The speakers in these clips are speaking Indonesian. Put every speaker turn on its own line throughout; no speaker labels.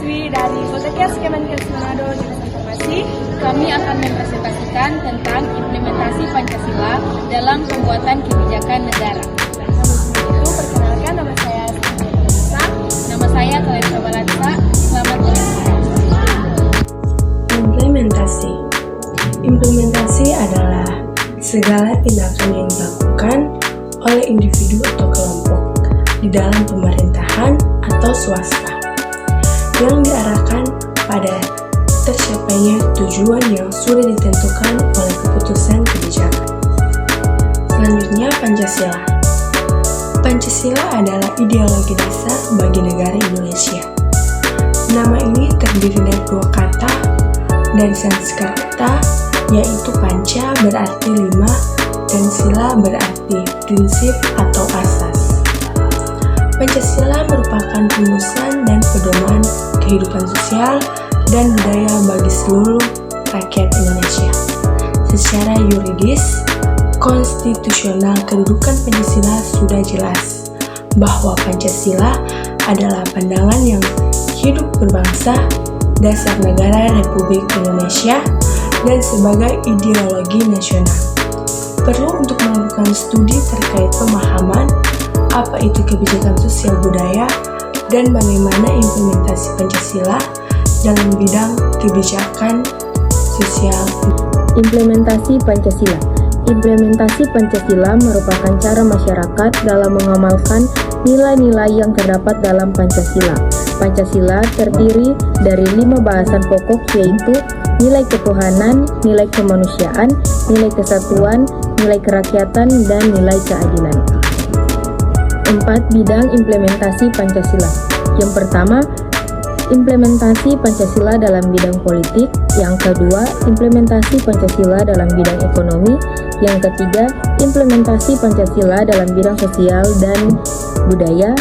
mahasiswi dari Poltekkes Kemenkes Manado Jurusan Farmasi. Kami akan mempresentasikan tentang implementasi Pancasila dalam pembuatan kebijakan negara.
Itu perkenalkan, nama saya Sinta.
Nama saya Talita Balatsa. Selamat mendengarkan.
Implementasi adalah segala tindakan yang dilakukan oleh individu atau kelompok di dalam pemerintahan atau swasta yang diarahkan pada tercapainya tujuan yang sudah ditentukan oleh keputusan kebijakan. Selanjutnya, Pancasila. Pancasila adalah ideologi dasar bagi negara Indonesia. Nama ini terdiri dari dua kata dari Sanskerta, yaitu panca berarti 5 dan sila berarti prinsip atau asas. Pancasila merupakan rumusan dan pedoman kehidupan sosial dan budaya bagi seluruh rakyat Indonesia. Secara yuridis, konstitusional, kedudukan Pancasila sudah jelas bahwa Pancasila adalah pandangan yang hidup berbangsa, dasar negara Republik Indonesia, dan sebagai ideologi nasional. Perlu untuk melakukan studi terkait pemahaman apa itu kebijakan sosial budaya dan bagaimana implementasi Pancasila dalam bidang kebijakan sosial.
Implementasi Pancasila. Implementasi Pancasila merupakan cara masyarakat dalam mengamalkan nilai-nilai yang terdapat dalam Pancasila. Pancasila terdiri dari 5 bahasan pokok, yaitu nilai ketuhanan, nilai kemanusiaan, nilai kesatuan, nilai kerakyatan, dan nilai keadilan. 4 bidang implementasi Pancasila. Yang pertama, implementasi Pancasila dalam bidang politik. Yang kedua, implementasi Pancasila dalam bidang ekonomi. Yang ketiga, implementasi Pancasila dalam bidang sosial dan budaya.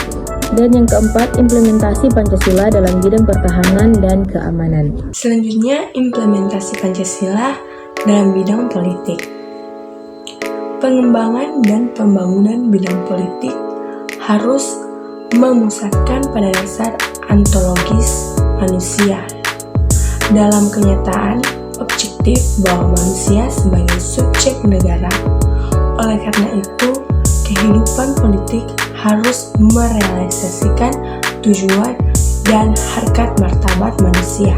Dan yang keempat, implementasi Pancasila dalam bidang pertahanan dan keamanan.
Selanjutnya, implementasi Pancasila dalam bidang politik. Pengembangan dan pembangunan bidang politik harus memusatkan pada dasar ontologis manusia. Dalam kenyataan objektif bahwa manusia sebagai subjek negara, oleh karena itu, kehidupan politik harus merealisasikan tujuan dan harkat martabat manusia.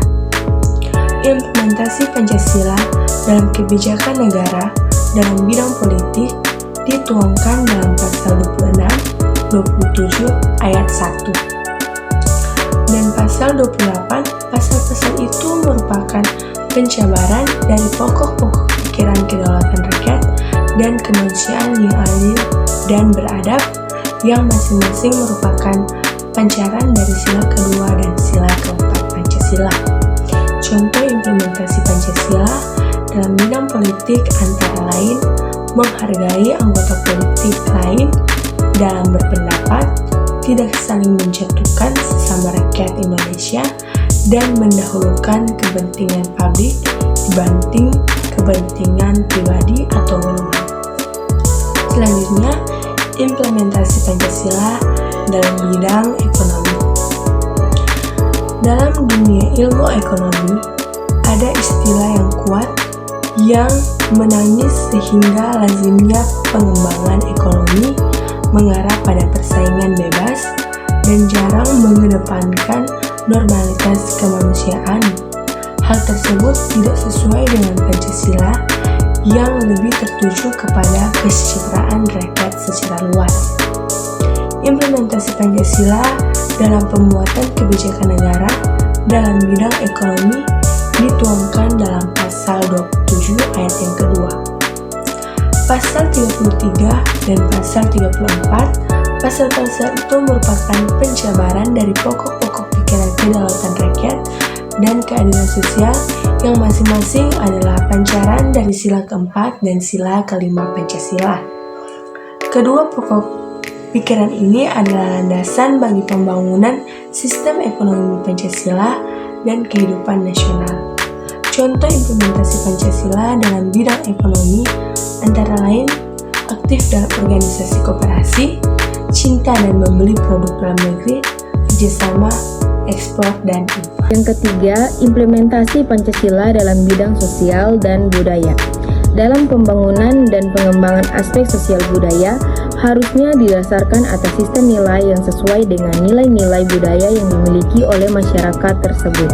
Implementasi Pancasila dalam kebijakan negara dalam bidang politik dituangkan dalam pasal 26, 27 ayat 1 dan pasal 28. Pasal-pasal itu merupakan penjabaran dari pokok-pokok pikiran kedaulatan rakyat dan kemanusiaan yang adil dan beradab, yang masing-masing merupakan pancaran dari sila kedua dan sila keempat Pancasila. Contoh implementasi Pancasila dalam bidang politik antara lain menghargai anggota politik lain dalam berpendapat, tidak saling menjatuhkan sesama rakyat Indonesia, dan mendahulukan kepentingan publik dibanding kepentingan pribadi atau golongan. Selanjutnya, implementasi Pancasila dalam bidang ekonomi. Dalam dunia ilmu ekonomi, ada istilah yang kuat yang menangis sehingga lazimnya pengembangan ekonomi mengarah pada persaingan bebas dan jarang mengedepankan normalitas kemanusiaan. Hal tersebut tidak sesuai dengan Pancasila yang lebih tertuju kepada kesejahteraan rakyat secara luas. Implementasi Pancasila dalam pembuatan kebijakan negara dalam bidang ekonomi dituangkan dalam pasal 27 ayat yang kedua. Pasal 33 dan pasal 34, pasal-pasal itu merupakan penjabaran dari pokok-pokok pikiran kedaulatan rakyat dan keadilan sosial yang masing-masing adalah pancaran dari sila keempat dan sila kelima Pancasila. Kedua pokok pikiran ini adalah landasan bagi pembangunan sistem ekonomi Pancasila dan kehidupan nasional. Contoh implementasi Pancasila dalam bidang ekonomi antara lain aktif dalam organisasi koperasi, cinta dan membeli produk dalam negeri, kerjasama eksplor, dan info.
Yang ketiga, implementasi Pancasila dalam bidang sosial dan budaya. Dalam pembangunan dan pengembangan aspek sosial budaya, harusnya didasarkan atas sistem nilai yang sesuai dengan nilai-nilai budaya yang dimiliki oleh masyarakat tersebut.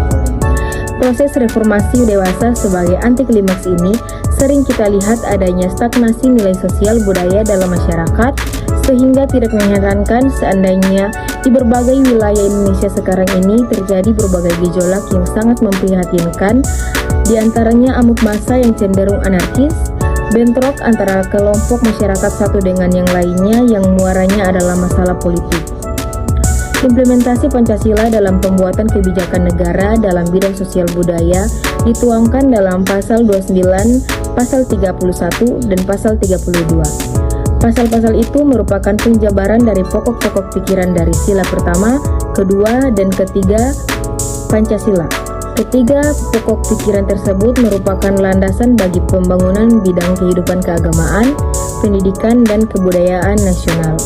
Proses reformasi dewasa sebagai anti klimaks ini sering kita lihat adanya stagnasi nilai sosial budaya dalam masyarakat, sehingga tidak mengherankan seandainya di berbagai wilayah Indonesia sekarang ini terjadi berbagai gejolak yang sangat memprihatinkan, diantaranya amuk massa yang cenderung anarkis, bentrok antara kelompok masyarakat satu dengan yang lainnya yang muaranya adalah masalah politik. Implementasi Pancasila dalam pembuatan kebijakan negara dalam bidang sosial budaya dituangkan dalam pasal 29, pasal 31, dan pasal 32. Pasal-pasal itu merupakan penjabaran dari pokok-pokok pikiran dari sila pertama, kedua, dan ketiga Pancasila. Ketiga pokok pikiran tersebut merupakan landasan bagi pembangunan bidang kehidupan keagamaan, pendidikan, dan kebudayaan nasional.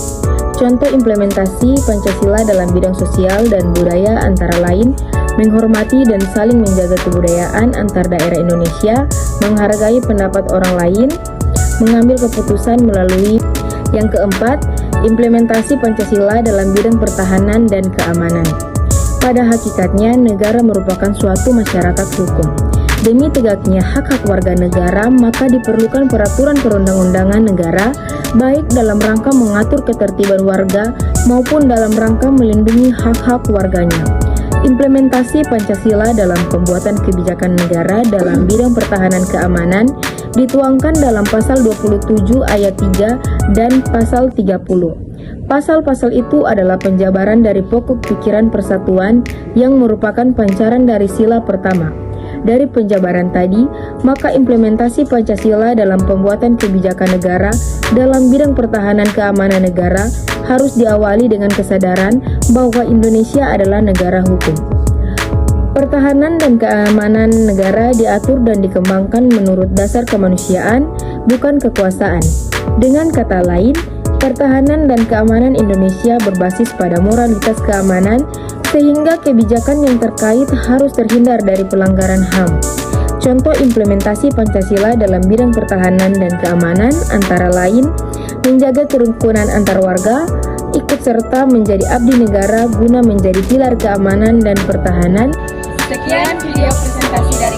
Contoh implementasi Pancasila dalam bidang sosial dan budaya antara lain menghormati dan saling menjaga kebudayaan antar daerah Indonesia, menghargai pendapat orang lain, mengambil keputusan melalui. Yang keempat, implementasi Pancasila dalam bidang pertahanan dan keamanan. Pada hakikatnya, negara merupakan suatu masyarakat hukum. Demi tegaknya hak-hak warga negara, maka diperlukan peraturan perundang-undangan negara, baik dalam rangka mengatur ketertiban warga maupun dalam rangka melindungi hak-hak warganya. Implementasi Pancasila dalam pembuatan kebijakan negara dalam bidang pertahanan keamanan dituangkan dalam pasal 27 ayat 3 dan pasal 30. Pasal-pasal itu adalah penjabaran dari pokok pikiran persatuan yang merupakan pancaran dari sila pertama. Dari penjabaran tadi, maka implementasi Pancasila dalam pembuatan kebijakan negara dalam bidang pertahanan keamanan negara harus diawali dengan kesadaran bahwa Indonesia adalah negara hukum. Pertahanan dan keamanan negara diatur dan dikembangkan menurut dasar kemanusiaan, bukan kekuasaan. Dengan kata lain, pertahanan dan keamanan Indonesia berbasis pada moralitas keamanan, sehingga kebijakan yang terkait harus terhindar dari pelanggaran HAM. Contoh implementasi Pancasila dalam bidang pertahanan dan keamanan antara lain menjaga kerukunan antar warga, ikut serta menjadi abdi negara guna menjadi pilar keamanan dan pertahanan.
Sekian video presentasi dari